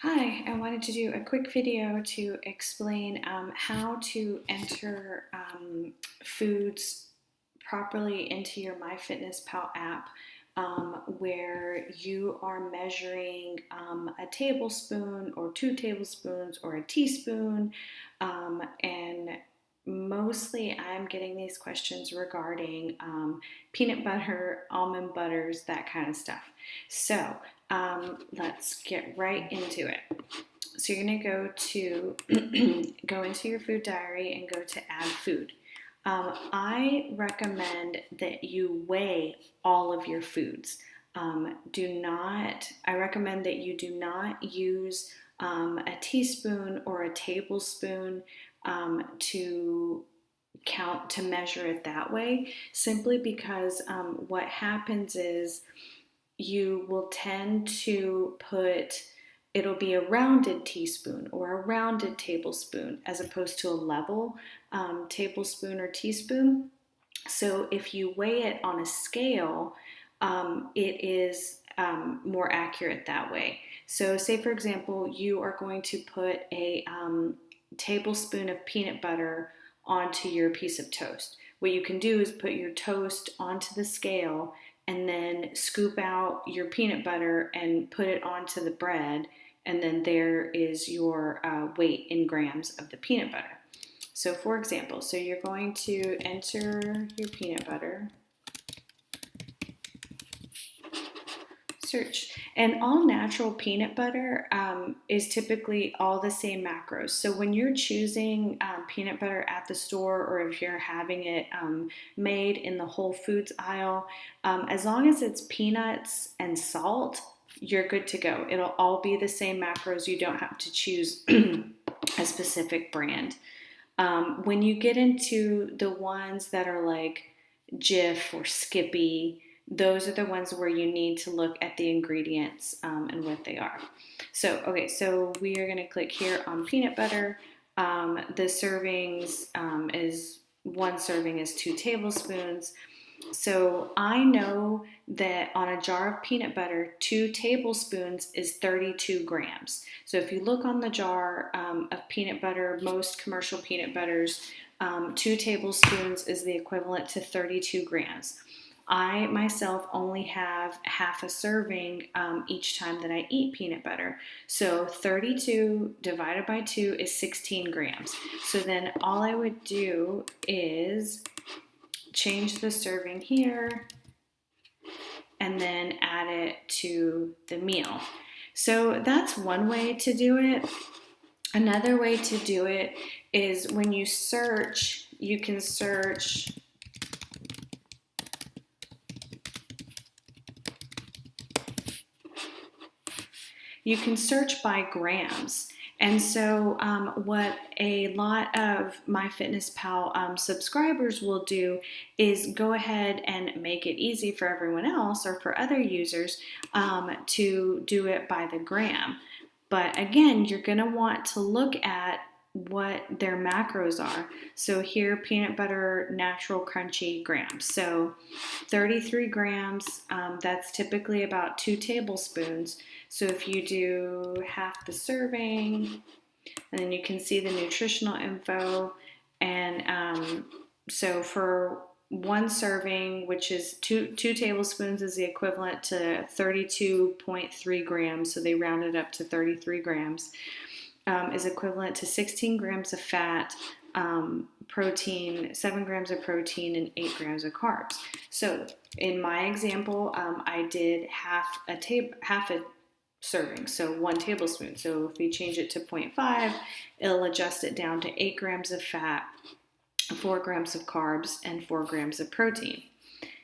Hi, I wanted to do a quick video to explain how to enter foods properly into your MyFitnessPal app, where you are measuring a tablespoon or 2 tablespoons or a teaspoon, and mostly I'm getting these questions regarding peanut butter, almond butters, that kind of stuff. So let's get right into it. So you're going to go to go into your food diary and go to add food. I recommend that you weigh all of your foods. I recommend that you do not use a teaspoon or a tablespoon to measure it that way, simply because what happens is you will tend to it'll be a rounded teaspoon or a rounded tablespoon as opposed to a level tablespoon or teaspoon. So if you weigh it on a scale, it is more accurate that way. So say, for example, you are going to put a tablespoon of peanut butter onto your piece of toast. What you can do is put your toast onto the scale and then scoop out your peanut butter and put it onto the bread, and then there is your weight in grams of the peanut butter. So for example, so you're going to enter your peanut butter, search, and all natural peanut butter is typically all the same macros. So when you're choosing peanut butter at the store, or if you're having it made in the Whole Foods aisle, as long as it's peanuts and salt, you're good to go. It'll all be the same macros. You don't have to choose a specific brand. When you get into the ones that are like Jif or Skippy, those are the ones where you need to look at the ingredients and what they are. So, okay, so we are going to click here on peanut butter. The servings is one serving is 2 tablespoons. So I know that on a jar of peanut butter, 2 tablespoons is 32 grams. So if you look on the jar of peanut butter, most commercial peanut butters, 2 tablespoons is the equivalent to 32 grams. I myself only have half a serving each time that I eat peanut butter. So 32 divided by 2 is 16 grams. So then all I would do is change the serving here and then add it to the meal. So that's one way to do it. Another way to do it is when you search, you can search by grams. And so what a lot of MyFitnessPal subscribers will do is go ahead and make it easy for everyone else or for other users to do it by the gram. But again, you're going to want to look at what their macros are. So here, peanut butter, natural crunchy grams. So 33 grams, that's typically about 2 tablespoons. So if you do half the serving, and then you can see the nutritional info. And so for one serving, which is two tablespoons, is the equivalent to 32.3 grams. So they rounded up to 33 grams, is equivalent to 16 grams of fat, protein, 7 grams of protein, and 8 grams of carbs. So in my example, I did half a serving, so 1 tablespoon. So if we change it to 0.5, it'll adjust it down to 8 grams of fat, 4 grams of carbs, and 4 grams of protein.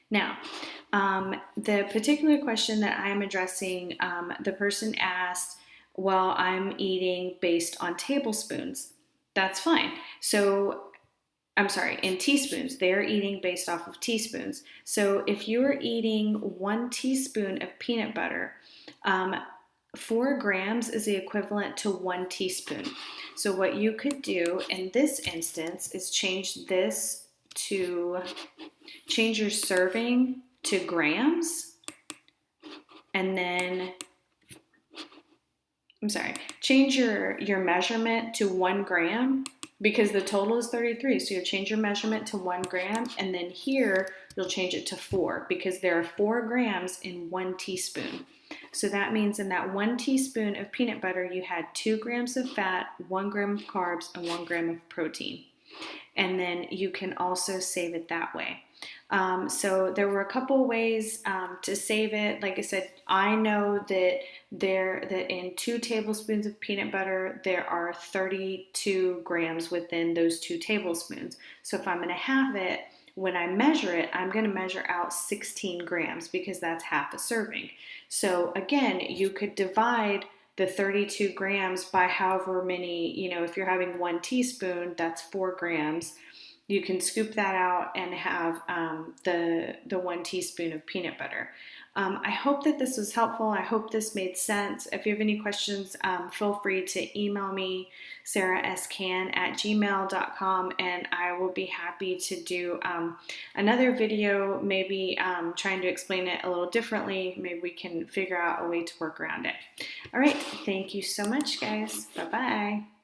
Now, the particular question that I'm addressing, the person asked, well, I'm eating based on tablespoons. That's fine. So, I'm sorry, in teaspoons. They're eating based off of teaspoons. So if you're eating 1 teaspoon of peanut butter, 4 grams is the equivalent to 1 teaspoon. So what you could do in this instance is change your serving to grams, and then change your measurement to 1 gram, because the total is 33. So you'll change your measurement to 1 gram, and then here you'll change it to 4, because there are 4 grams in 1 teaspoon. So that means in that 1 teaspoon of peanut butter, you had 2 grams of fat, 1 gram of carbs, and 1 gram of protein. And then you can also save it that way. So there were a couple ways to save it. Like I said, I know that in 2 tablespoons of peanut butter, there are 32 grams within those 2 tablespoons. So if I'm going to have it, when I measure it, I'm going to measure out 16 grams, because that's half a serving. So again, you could divide the 32 grams by however many, if you're having 1 teaspoon, that's 4 grams. You can scoop that out and have the 1 teaspoon of peanut butter. I hope that this was helpful. I hope this made sense. If you have any questions, feel free to email me, sarahscan@gmail.com, and I will be happy to do another video, maybe trying to explain it a little differently. Maybe we can figure out a way to work around it. All right, thank you so much, guys. Bye-bye.